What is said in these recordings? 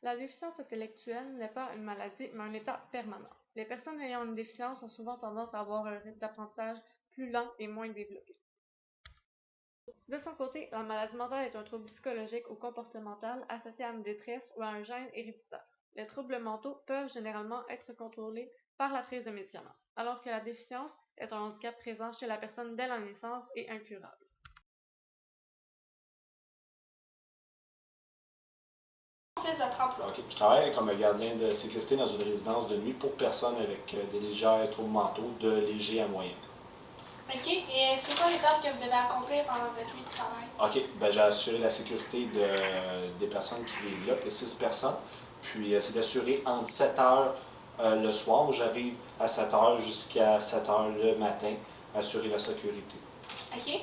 La déficience intellectuelle n'est pas une maladie, mais un état permanent. Les personnes ayant une déficience ont souvent tendance à avoir un rythme d'apprentissage plus lent et moins développé. De son côté, la maladie mentale est un trouble psychologique ou comportemental associé à une détresse ou à un gène héréditaire. Les troubles mentaux peuvent généralement être contrôlés par la prise de médicaments, alors que la déficience est un handicap présent chez la personne dès la naissance et incurable. C'est votre emploi. OK. Je travaille comme gardien de sécurité dans une résidence de nuit pour personnes avec des légers troubles mentaux de léger à moyen. OK. Et c'est quoi les tâches que vous devez accomplir pendant votre nuit de travail? OK. Ben, j'ai assuré la sécurité des personnes qui vivent là, de 6 personnes. Puis, c'est d'assurer entre 7 heures le soir, où j'arrive à 7 heures jusqu'à 7 heures le matin, assurer la sécurité. OK.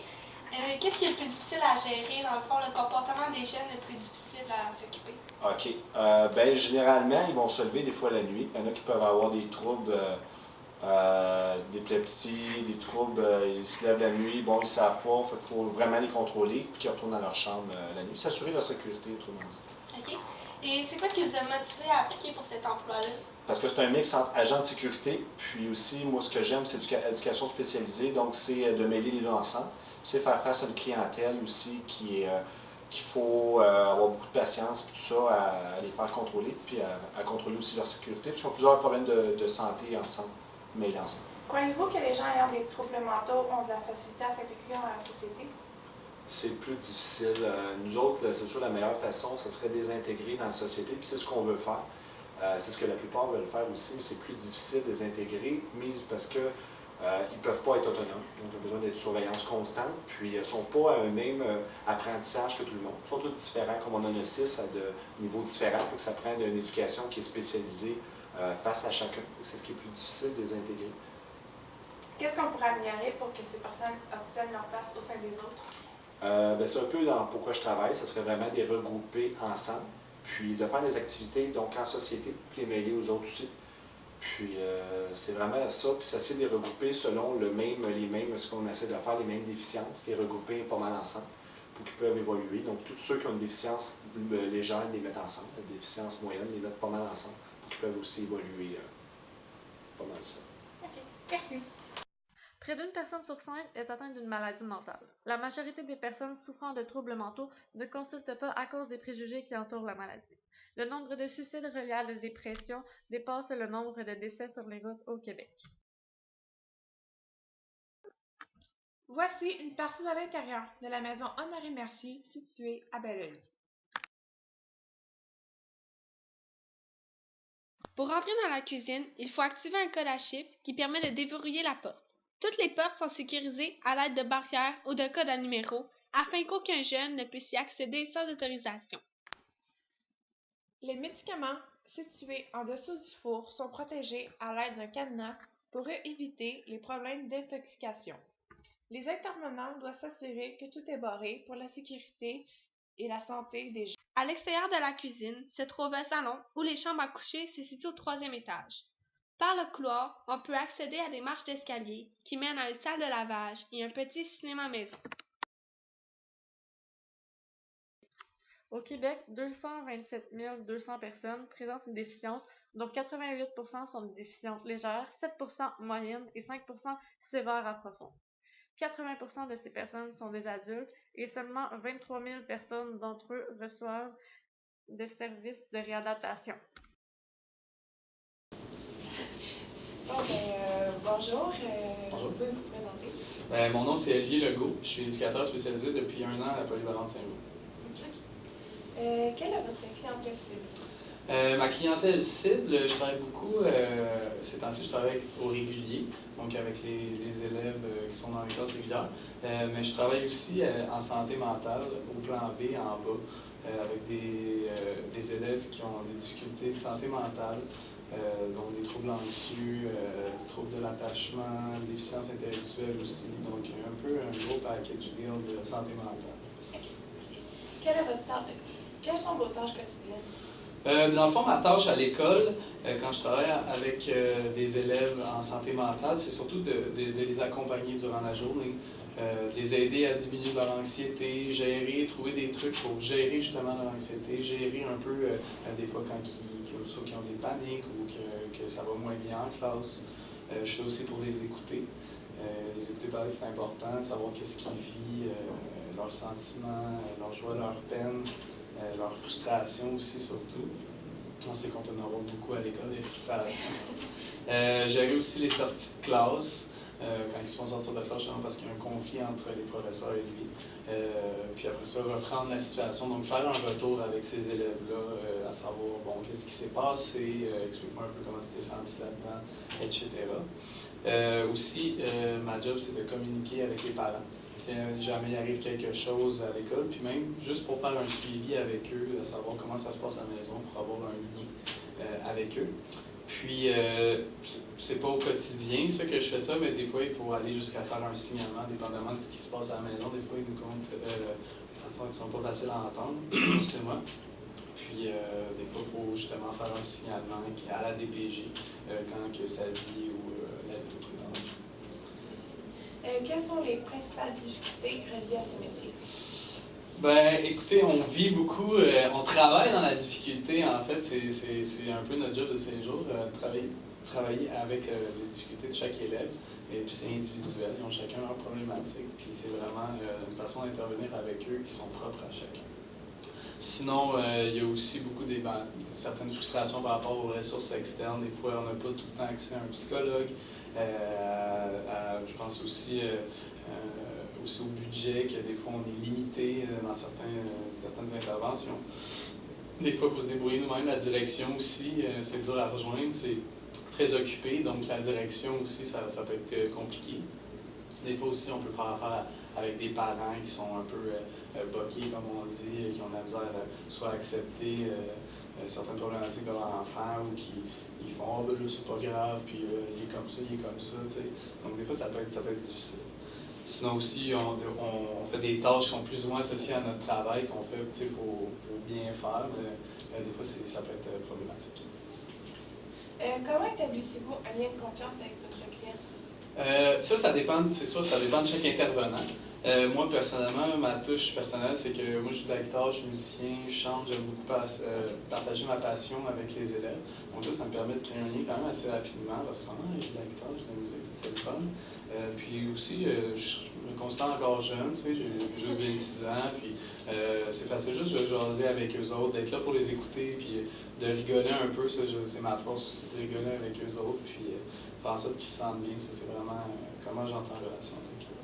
Qu'est-ce qui est le plus difficile à gérer, dans le fond, le comportement des jeunes le plus difficile à s'occuper? OK. Ben, généralement, ils vont se lever des fois la nuit. Il y en a qui peuvent avoir des troubles d'épilepsie, des troubles, ils se lèvent la nuit, bon, ils ne savent pas, il faut vraiment les contrôler, puis qu'ils retournent dans leur chambre la nuit. S'assurer leur sécurité, autrement dit. OK. Et c'est quoi qui vous a motivé à appliquer pour cet emploi-là? Parce que c'est un mix entre agent de sécurité, puis aussi, moi, ce que j'aime, c'est l'éducation spécialisée, donc c'est de mêler les deux ensemble. C'est faire face à une clientèle aussi qu'il faut avoir beaucoup de patience, puis tout ça, à les faire contrôler, puis à contrôler aussi leur sécurité. Puis ils ont plusieurs problèmes de santé ensemble, mêlés ensemble. Croyez-vous que les gens ayant des troubles mentaux ont de la facilité à s'intégrer dans la société? C'est plus difficile. Nous autres, c'est sûr, la meilleure façon, ce serait de les intégrer dans la société, puis c'est ce qu'on veut faire. C'est ce que la plupart veulent faire aussi, mais c'est plus difficile de les intégrer, parce que ils ne peuvent pas être autonomes. Donc, ils ont besoin d'être surveillance constante, puis ils ne sont pas à un même apprentissage que tout le monde. Ils sont tous différents, comme on en a 6 à de niveaux différents, donc ça prend une éducation qui est spécialisée face à chacun. C'est ce qui est plus difficile de les intégrer. Qu'est-ce qu'on pourrait améliorer pour que ces personnes obtiennent leur place au sein des autres? Ben, c'est un peu dans pourquoi je travaille, ça serait vraiment de les regrouper ensemble, puis de faire des activités donc en société, puis les mêler aux autres aussi. Puis c'est vraiment ça, puis s'essayer de les regrouper selon les mêmes, ce qu'on essaie de faire, les mêmes déficiences, les regrouper pas mal ensemble pour qu'ils peuvent évoluer. Donc tous ceux qui ont une déficience légère, les mettre ensemble, une déficience moyenne, les mettre pas mal ensemble pour qu'ils peuvent aussi évoluer pas mal ça. OK. Merci. Près d'une personne sur 5 est atteinte d'une maladie mentale. La majorité des personnes souffrant de troubles mentaux ne consultent pas à cause des préjugés qui entourent la maladie. Le nombre de suicides reliés à la dépression dépasse le nombre de décès sur les routes au Québec. Voici une partie de l'intérieur de la maison Honoré Mercier située à Belleuil. Pour rentrer dans la cuisine, il faut activer un code à chiffres qui permet de déverrouiller la porte. Toutes les portes sont sécurisées à l'aide de barrières ou de codes à numéros afin qu'aucun jeune ne puisse y accéder sans autorisation. Les médicaments situés en dessous du four sont protégés à l'aide d'un cadenas pour éviter les problèmes d'intoxication. Les intervenants doivent s'assurer que tout est barré pour la sécurité et la santé des gens. À l'extérieur de la cuisine se trouve un salon où les chambres à coucher se situent au 3e étage. Par le couloir, on peut accéder à des marches d'escalier qui mènent à une salle de lavage et un petit cinéma maison. Au Québec, 227 200 personnes présentent une déficience, dont 88% sont de déficience légère, 7% moyenne et 5% sévère à profonde. 80% de ces personnes sont des adultes et seulement 23 000 personnes d'entre eux reçoivent des services de réadaptation. Bonjour. Bonjour. Vous pouvez vous présenter? Mon nom, c'est Olivier Legault. Je suis éducateur spécialisé depuis 1 an à la Polyvalente Saint-Louis. Quelle est votre clientèle cible? Ma clientèle cible, je travaille beaucoup, ces temps-ci, je travaille au régulier, donc avec les élèves qui sont dans les classes régulières, mais je travaille aussi en santé mentale, au plan B, en bas, avec des élèves qui ont des difficultés de santé mentale, donc des troubles anxieux, des troubles de l'attachement, des déficiences intellectuelles aussi, donc un peu un gros package deal de santé mentale. OK, merci. Quelles sont vos tâches quotidiennes? Dans le fond, ma tâche à l'école, quand je travaille avec des élèves en santé mentale, c'est surtout de les accompagner durant la journée, les aider à diminuer leur anxiété, trouver des trucs pour gérer justement leur anxiété, gérer un peu des fois quand soit qu'ils ont des paniques ou que ça va moins bien en classe. Je suis aussi pour les écouter. Les écouter parler, c'est important, savoir qu'est-ce qu'ils vivent, leurs sentiments, leurs joies, leurs peines, leurs frustrations aussi surtout. On sait qu'on peut en avoir beaucoup à l'école, des frustrations. Gérer aussi les sorties de classe, quand ils se font sortir de classe, parce qu'il y a un conflit entre les professeurs et lui. Puis après ça, reprendre la situation, donc faire un retour avec ces élèves-là, à savoir, bon, qu'est-ce qui s'est passé, explique-moi un peu comment tu t'es senti là-dedans, etc. Aussi, ma job, c'est de communiquer avec les parents. Si jamais il arrive quelque chose à l'école, puis même juste pour faire un suivi avec eux, de savoir comment ça se passe à la maison, pour avoir un lien avec eux. Puis, c'est pas au quotidien ça que je fais ça, mais des fois, il faut aller jusqu'à faire un signalement, dépendamment de ce qui se passe à la maison. Des fois, ils nous comptent des affaires qui sont pas faciles à entendre, excusez-moi. Puis, des fois, il faut justement faire un signalement à la DPJ quand que sa vie ou la vie d'autrui est en danger. Quelles sont les principales difficultés reliées à ce métier? Ben, écoutez, on vit beaucoup, on travaille dans la difficulté, en fait, c'est un peu notre job de tous les jours, travailler avec les difficultés de chaque élève, et puis c'est individuel, ils ont chacun leur problématique, puis c'est vraiment une façon d'intervenir avec eux qui sont propres à chacun. Sinon, il y a aussi beaucoup certaines frustrations par rapport aux ressources externes, des fois on n'a pas tout le temps accès à un psychologue, je pense aussi au budget, que des fois on est limité dans certaines interventions. Des fois, il faut se débrouiller nous-mêmes. La direction aussi, c'est dur à rejoindre, c'est très occupé, donc la direction aussi, ça peut être compliqué. Des fois aussi, on peut faire affaire avec des parents qui sont un peu boqués, comme on dit, qui ont de la misère à soit accepter certaines problématiques de leur enfant ou qui font « Ah, ben là, c'est pas grave, puis il est comme ça, tu sais. Donc, des fois, ça peut être difficile. Sinon aussi, on fait des tâches qui sont plus ou moins associées à notre travail, qu'on fait pour bien faire, mais des fois, ça peut être problématique. Comment établissez-vous un lien de confiance avec votre client? Ça dépend, c'est sûr, ça dépend de chaque intervenant. Moi, personnellement, ma touche personnelle, c'est que moi, je joue de la guitare, je suis musicien, je chante, j'aime beaucoup partager ma passion avec les élèves. Donc ça me permet de créer un lien quand même assez rapidement, parce que je joue de la guitare, je joue de la musique, c'est le fun. Puis aussi, je me considère encore jeune, tu sais, j'ai juste 26 ans, puis c'est facile juste de jaser avec eux autres, d'être là pour les écouter, puis de rigoler un peu, ça, c'est ma force aussi, de rigoler avec eux autres, puis faire en sorte qu'ils se sentent bien, ça c'est vraiment comment j'entre en relation avec eux.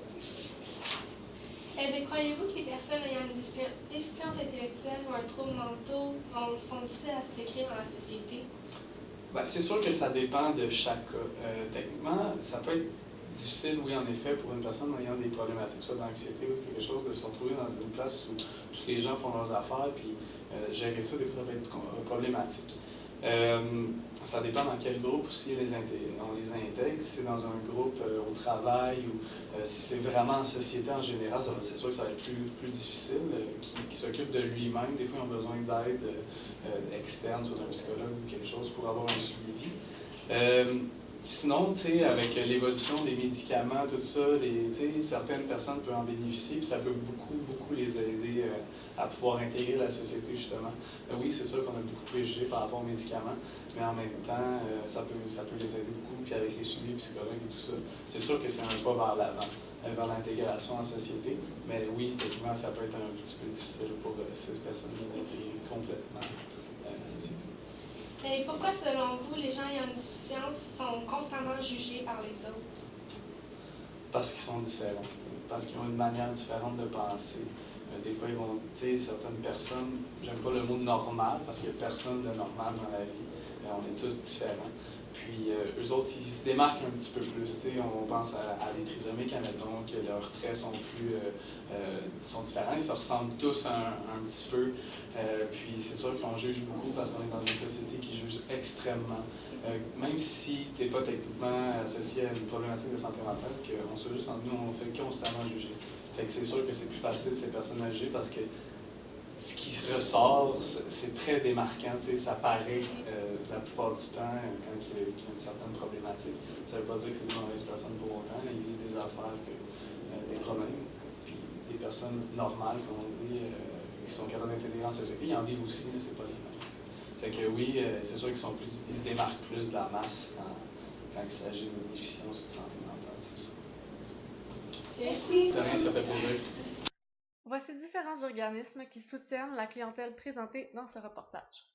Croyez-vous que les personnes ayant une déficience intellectuelle ou un trouble mentaux sont difficiles à se décrire dans la société? Ben, c'est sûr que ça dépend de chaque cas. Techniquement, ça peut être difficile, oui, en effet, pour une personne ayant des problématiques, soit d'anxiété ou quelque chose, de se retrouver dans une place où tous les gens font leurs affaires, puis gérer ça, des fois, ça peut être problématique. Ça dépend dans quel groupe aussi on les intègre. Si c'est dans un groupe au travail ou si c'est vraiment en société en général, c'est sûr que ça va être plus difficile. Qui s'occupe de lui-même, des fois, ils ont besoin d'aide externe, soit d'un psychologue ou quelque chose, pour avoir un suivi. Sinon, avec l'évolution des médicaments, tout ça, certaines personnes peuvent en bénéficier, puis ça peut beaucoup les aider à pouvoir intégrer la société, justement. Oui, c'est sûr qu'on a beaucoup de préjugés par rapport aux médicaments, mais en même temps, ça peut les aider beaucoup, puis avec les suivis psychologues et tout ça. C'est sûr que c'est un pas vers l'avant, vers l'intégration en société, mais oui, effectivement, ça peut être un petit peu difficile pour ces personnes-là d'intégrer complètement la société. Et pourquoi, selon vous, les gens ayant une déficience sont constamment jugés par les autres? Parce qu'ils sont différents, parce qu'ils ont une manière différente de penser. Des fois, ils vont dire, certaines personnes, j'aime pas le mot normal, parce qu'il n'y a personne de normal dans la vie, on est tous différents. Puis eux autres, ils se démarquent un petit peu plus. On pense à des trisomiques, admettons, que leurs traits sont sont différents, ils se ressemblent tous un petit peu. Puis c'est sûr qu'on juge beaucoup parce qu'on est dans une société qui juge extrêmement. Même si tu n'es pas techniquement associé à une problématique de santé mentale, qu'on se juste entre nous, on fait constamment juger. Fait que c'est sûr que c'est plus facile ces personnes à juger parce que ce qui ressort, c'est très démarquant, ça paraît la plupart du temps quand il y a une certaine problématique. Ça ne veut pas dire que c'est des mauvaises personnes pour autant, ils vivent des affaires des problèmes. Puis des personnes normales, comme on dit, qui sont capables d'intégrer en société, ils en vivent aussi, mais c'est pas les mêmes. Fait que oui, c'est sûr qu'ils se démarquent plus de la masse quand il s'agit de déficience ou de santé mentale, c'est ça. Merci. De rien, ça fait plaisir. Voici différents organismes qui soutiennent la clientèle présentée dans ce reportage.